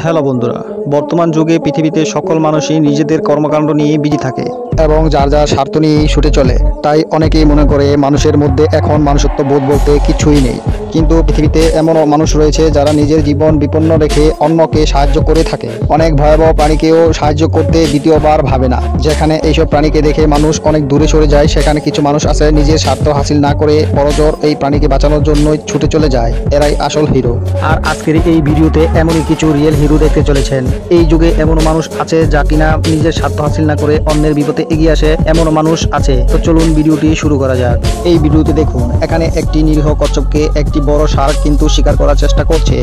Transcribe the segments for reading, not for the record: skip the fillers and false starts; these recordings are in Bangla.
হ্যালো বন্ধুরা, বর্তমান যুগে পৃথিবীতে সকল মানুষই নিজেদের কর্মকাণ্ড নিয়ে বিজি থাকে এবং যার যার স্বার্থ নিয়েই ছুটে চলে। তাই অনেকেই মনে করে মানুষের মধ্যে এখন মানুষত্ব বোধ বলতে কিছুই নেই। কিন্তু পৃথিবীতে এমনও মানুষ রয়েছে যারা নিজের জীবন বিপন্ন রেখে অন্যকে সাহায্য করে থাকে। অনেক ভয়াবহ প্রাণীকেও সাহায্য করতে দ্বিতীয়বার ভাবে না। যেখানে এইসব প্রাণীকে দেখে মানুষ অনেক দূরে সরে যায়, সেখানে কিছু মানুষ আছে নিজের স্বার্থ হাসিল না করে পরজোর এই প্রাণীকে বাঁচানোর জন্যই ছুটে চলে যায়। এরাই আসল হিরো। আর আজকের এই ভিডিওতে এমনই কিছু রিয়েল হিরো দেখতে চলেছেন। এই যুগে এমন মানুষ আছে যা কিনা নিজের স্বার্থ হাসিল না করে অন্যের বিপদে এগিয়ে আসে, এমন মানুষ আছে। তো চলুন ভিডিওটি শুরু করা যাক। এই ভিডিওতে দেখুন, এখানে একটি নিরীহ কচ্ছপকে একটি বড় শার্ক কিন্তু শিকার করার চেষ্টা করছে,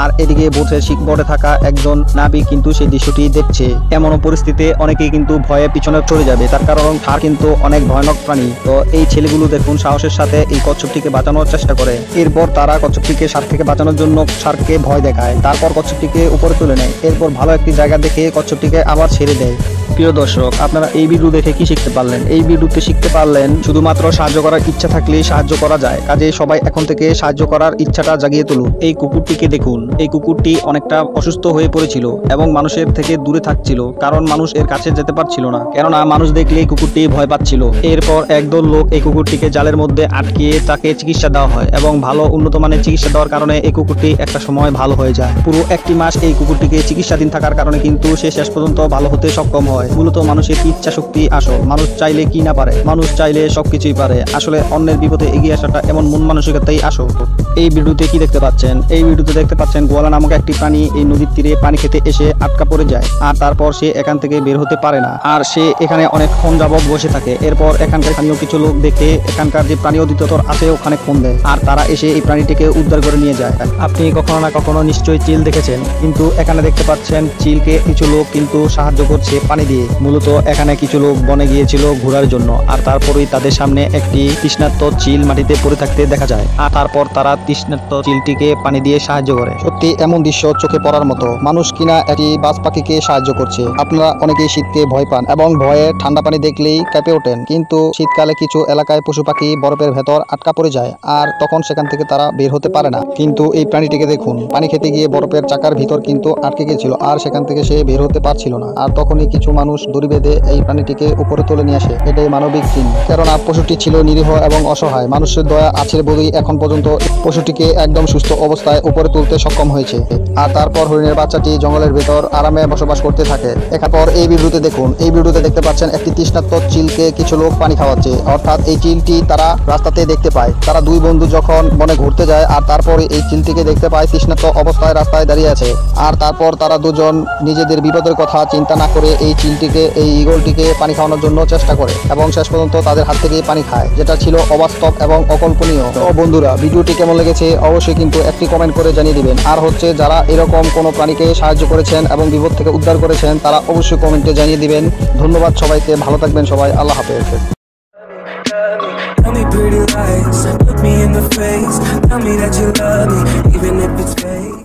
আর এদিকে বসে শিকবটে থাকা একজন নাবিক কিন্তু সেই দৃশ্যটি দেখছে। এমন পরিস্থিতিতে অনেকেই কিন্তু ভয়ে পিছনে চলে যাবে, তার কারণ শার্ক কিন্তু অনেক ভয়ানক প্রাণী। তো এই ছেলেগুলো দেখুন সাহসের সাথে এই কচ্ছপটিকে বাঁচানোর চেষ্টা করে। এরপর তারা কচ্ছপটিকে শার্ক থেকে বাঁচানোর জন্য শার্ককে ভয় দেখায়, তারপর কচ্ছপটিকে উপরে তুলে নেয়। এরপর ভালো একটি জায়গা দেখে কচ্ছপটিকে আবার ছেড়ে দেয়। প্রিয় দর্শক, আপনারা এই ভিডিও দেখে কি শিখতে পারলেন? এই ভিডিওতে শিখতে পারলেন শুধুমাত্র সাহায্য করার ইচ্ছা থাকলেই সাহায্য করা যায়। কাজে সবাই এখন থেকে সাহায্য করার ইচ্ছাটা জাগিয়ে তুলুন। এই কুকুরটিকে দেখুন, এই কুকুরটি অনেকটা অসুস্থ হয়ে পড়েছিল এবং মানুষের থেকে দূরে থাকছিল, কারণ মানুষ এর কাছে যেতে পারছিল না, কেননা মানুষ দেখলেই কুকুরটি ভয় পাচ্ছিল। এরপর একদল লোক এই কুকুরটিকে জালের মধ্যে আটকিয়ে তাকে চিকিৎসা দেওয়া হয় এবং ভালো উন্নত মানের চিকিৎসা দেওয়ার কারণে এই কুকুরটি একটা সময় ভালো হয়ে যায়। পুরো একটি মাস এই কুকুরটিকে চিকিৎসাধীন থাকার কারণে কিন্তু সে শেষ পর্যন্ত ভালো হতে সক্ষম হয়। মূলত মানুষের ইচ্ছা শক্তি আসল। মানুষ চাইলে কি না পারে, মানুষ চাইলে সবকিছুই পারে। আসলে অন্যের বিপদে এগিয়ে আসাটা এমন মন মানসিকতাই আসল। এই ভিডিওতে কি দেখতে পাচ্ছেন? এই ভিডিওতে দেখতে পাচ্ছেন গোয়ালা নামক একটি প্রাণী এই নদীর তীরে পানি খেতে এসে আটকা পড়ে যায়, আর তারপর সে এখান থেকে বের হতে পারে না, আর সে এখানে অনেকক্ষণ যাবত বসে থাকে। এরপর এখানকার স্থানীয় কিছু লোক দেখে এখানকার যে প্রাণী অধিদপ্তর আছে ওখানে ফোন দেয়, আর তারা এসে এই প্রাণীটিকে উদ্ধার করে নিয়ে যায়। আপনি কখনো না কখনো নিশ্চয়ই চিল দেখেছেন, কিন্তু এখানে দেখতে পাচ্ছেন চিলকে কিছু লোক কিন্তু সাহায্য করছে পানি দিয়ে। মূলত এখানে কিছু লোক বনে গিয়েছিল ঘোরার জন্য, আর তারপরেই তাদের সামনে একটি তৃষ্ণার্ত চিল মাটিতে পড়ে থাকতে দেখা যায়, আর তারপর তারা তৃষ্ণার্ত চিলটিকে পানি দিয়ে সাহায্য করে। সত্যি এমন দৃশ্য চোখে পড়ার মতো। মানুষ কিনা একটি বাজ পাখিকে সাহায্য করছে। আপনারা অনেকেই শীতকে ভয় পান এবং ভয়ে ঠান্ডা পানি দেখলেই কেঁপে ওঠেন, কিন্তু শীতকালে কিছু এলাকায় পশু পাখি বরফের ভেতর আটকা পড়ে যায়, আর তখন সেখান থেকে তারা বের হতে পারে না। কিন্তু এই প্রাণীটিকে দেখুন, পানি খেতে গিয়ে বরফের চাকার ভিতর কিন্তু আটকে গিয়েছিল, আর সেখান থেকে সে বের হতে পারছিল না। আর তখনই কিছু মানুষ দড়ি বেঁধে এই প্রাণীটিকে উপরে তুলে নিয়ে আসে। এটাই মানবিক চিহ্ন, কেননা পশুটি ছিল নিরীহ এবং অসহায়। মানুষের দয়া আছে বলেই এখন পর্যন্ত পশুটিকে একদম সুস্থ অবস্থায় উপরে তুলতে সক্ষম হয়েছে। আর তারপর হরিণের বাচ্চাটি জঙ্গলের ভেতর আরামে বসবাস করতে থাকে। এরপর এই ভিডিওতে দেখুন, এই ভিডিওতে দেখতে পাচ্ছেন একটি তৃষ্ণার্ত চিলকে কিছু লোক পানি খাওয়াচ্ছে। অর্থাৎ এই চিলটি তারা রাস্তাতে দেখতে পায়। তারা দুই বন্ধু যখন বনে ঘুরতে যায়, আর তারপরে এই চিলটিকে দেখতে পায় তৃষ্ণার্ত অবস্থায় রাস্তায় দাঁড়িয়ে আছে। আর তারপর তারা দুজন নিজেদের বিপদের কথা চিন্তা না করে এই চিলটিকে, এই ঈগলটিকে পানি খাওয়ানোর জন্য চেষ্টা করে এবং শেষ পর্যন্ত তাদের হাত থেকে পানি খায়, যেটা ছিল অবাস্তব এবং অকল্পনীয়। তো বন্ধুরা, ভিডিওটি কেমন লেগেছে অবশ্যই কিন্তু একটি কমেন্ট করে জানিয়ে দিবেন। আর হচ্ছে যারা এরকম কোনো প্রাণীকে সাহায্য করেছেন এবং বিপদ থেকে উদ্ধার করেছেন তারা অবশ্যই কমেন্টে জানিয়ে দিবেন। ধন্যবাদ সবাইকে, ভালো থাকবেন সবাই, আল্লাহ হাফেজ। Tell me pretty lies, look me in the face, tell me that you love me, even if it's fake.